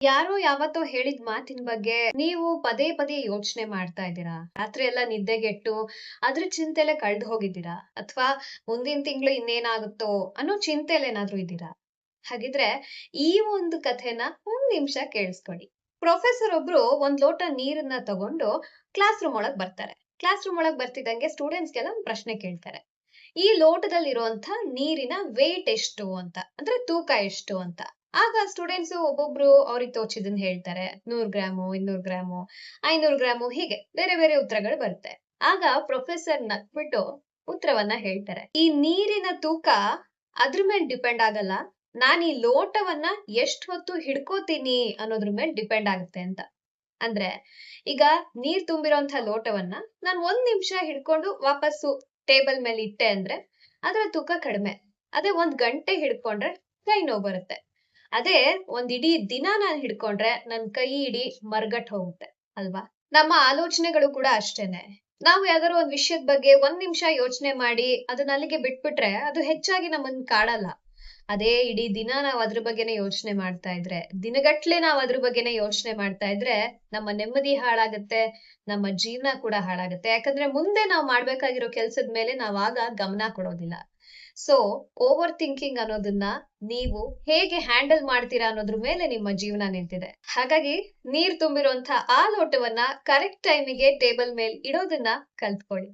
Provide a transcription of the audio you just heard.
ಯಾರೋ ಯಾವತ್ತೋ ಹೇಳಿದ ಮಾತಿನ ಬಗ್ಗೆ ನೀವು ಪದೇ ಪದೇ ಯೋಚನೆ ಮಾಡ್ತಾ ಇದ್ದೀರಾ? ರಾತ್ರಿ ಎಲ್ಲ ನಿದ್ದೆಗೆಟ್ಟು ಅದ್ರ ಚಿಂತೆಲೆ ಕಳ್ದ್ ಹೋಗಿದ್ದೀರಾ? ಅಥವಾ ಮುಂದಿನ ತಿಂಗಳು ಇನ್ನೇನಾಗುತ್ತೋ ಅನ್ನೋ ಚಿಂತೆಲ್ ಏನಾದ್ರೂ ಇದ್ದೀರಾ? ಹಾಗಿದ್ರೆ ಈ ಒಂದು ಕಥೆನ ಒಂದ್ ನಿಮಿಷ ಕೇಳಿಸ್ಕೊಳ್ಳಿ. ಪ್ರೊಫೆಸರ್ ಒಬ್ರು ಒಂದ್ ಲೋಟ ನೀರನ್ನ ತಗೊಂಡು ಕ್ಲಾಸ್ ರೂಮ್ ಒಳಗ್ ಬರ್ತಾರೆ. ಕ್ಲಾಸ್ ರೂಮ್ ಒಳಗ್ ಬರ್ತಿದ್ದಂಗೆ ಸ್ಟೂಡೆಂಟ್ಸ್ಗೆಲ್ಲ ಒಂದ್ ಪ್ರಶ್ನೆ ಕೇಳ್ತಾರೆ. ಈ ಲೋಟದಲ್ಲಿರುವಂತ ನೀರಿನ ವೇಟ್ ಎಷ್ಟು ಅಂತ, ಅಂದ್ರೆ ತೂಕ ಎಷ್ಟು ಅಂತ. ಆಗ ಸ್ಟೂಡೆಂಟ್ಸ್ ಒಬ್ಬೊಬ್ರು ಅವ್ರಿಗೆ ತೋಚಿದನ್ ಹೇಳ್ತಾರೆ. 100 ಗ್ರಾಮು, 200 ಗ್ರಾಮು, 500 ಗ್ರಾಮು, ಹೀಗೆ ಬೇರೆ ಬೇರೆ ಉತ್ತರಗಳು ಬರುತ್ತೆ. ಆಗ ಪ್ರೊಫೆಸರ್ ನಕ್ಬಿಟ್ಟು ಉತ್ತರವನ್ನ ಹೇಳ್ತಾರೆ. ಈ ನೀರಿನ ತೂಕ ಅದ್ರ ಮೇಲೆ ಡಿಪೆಂಡ್ ಆಗಲ್ಲ, ನಾನ್ ಈ ಲೋಟವನ್ನ ಎಷ್ಟ್ ಹೊತ್ತು ಹಿಡ್ಕೋತೀನಿ ಅನ್ನೋದ್ರ ಮೇಲೆ ಡಿಪೆಂಡ್ ಆಗುತ್ತೆ ಅಂತ. ಅಂದ್ರೆ ಈಗ ನೀರ್ ತುಂಬಿರೋಂಥ ಲೋಟವನ್ನ ನಾನ್ ಒಂದ್ ನಿಮಿಷ ಹಿಡ್ಕೊಂಡು ವಾಪಸ್ಸು ಟೇಬಲ್ ಮೇಲೆ ಇಟ್ಟೆ ಅಂದ್ರೆ ಅದರ ತೂಕ ಕಡಿಮೆ. ಅದೇ ಒಂದ್ ಗಂಟೆ ಹಿಡ್ಕೊಂಡ್ರೆ ಕೈ ನೋವು ಬರುತ್ತೆ. ಅದೇ ಒಂದ್ ಇಡೀ ದಿನ ನಾನ್ ಹಿಡ್ಕೊಂಡ್ರೆ ನನ್ ಕೈ ಇಡೀ ಮರ್ಗಟ್ ಹೋಗುತ್ತೆ ಅಲ್ವಾ? ನಮ್ಮ ಆಲೋಚನೆಗಳು ಕೂಡ ಅಷ್ಟೇನೆ. ನಾವು ಯಾವ್ದಾದ್ರು ಒಂದ್ ವಿಷಯದ ಬಗ್ಗೆ ಒಂದ್ ನಿಮಿಷ ಯೋಚನೆ ಮಾಡಿ ಅದನ್ನ ಅಲ್ಲಿಗೆ ಬಿಟ್ಬಿಟ್ರೆ ಅದು ಹೆಚ್ಚಾಗಿ ನಮ್ಮನ್ ಕಾಡಲ್ಲ. ಅದೇ ಇಡೀ ದಿನ ನಾವ್ ಅದ್ರ ಬಗ್ಗೆನೆ ಯೋಚನೆ ಮಾಡ್ತಾ ಇದ್ರೆ, ದಿನಗಟ್ಲೆ ನಾವ್ ಅದ್ರ ಬಗ್ಗೆನೆ ಯೋಚನೆ ಮಾಡ್ತಾ ಇದ್ರೆ ನಮ್ಮ ನೆಮ್ಮದಿ ಹಾಳಾಗತ್ತೆ, ನಮ್ಮ ಜೀವನ ಕೂಡ ಹಾಳಾಗತ್ತೆ. ಯಾಕಂದ್ರೆ ಮುಂದೆ ನಾವ್ ಮಾಡ್ಬೇಕಾಗಿರೋ ಕೆಲ್ಸದ ಮೇಲೆ ನಾವ್ ಆಗ ಗಮನ ಕೊಡೋದಿಲ್ಲ. ಸೊ ಓವರ್ ಥಿಂಕಿಂಗ್ ಅನ್ನೋದನ್ನ ನೀವು ಹೇಗೆ ಹ್ಯಾಂಡಲ್ ಮಾಡ್ತೀರಾ ಅನ್ನೋದ್ರ ಮೇಲೆ ನಿಮ್ಮ ಜೀವನ ನಿಂತಿದೆ. ಹಾಗಾಗಿ ನೀರ್ ತುಂಬಿರುವಂತ ಆ ಲೋಟವನ್ನ ಕರೆಕ್ಟ್ ಟೈಮಿಗೆ ಟೇಬಲ್ ಮೇಲೆ ಇಡೋದನ್ನ ಕಲ್ತ್ಕೊಳ್ಳಿ.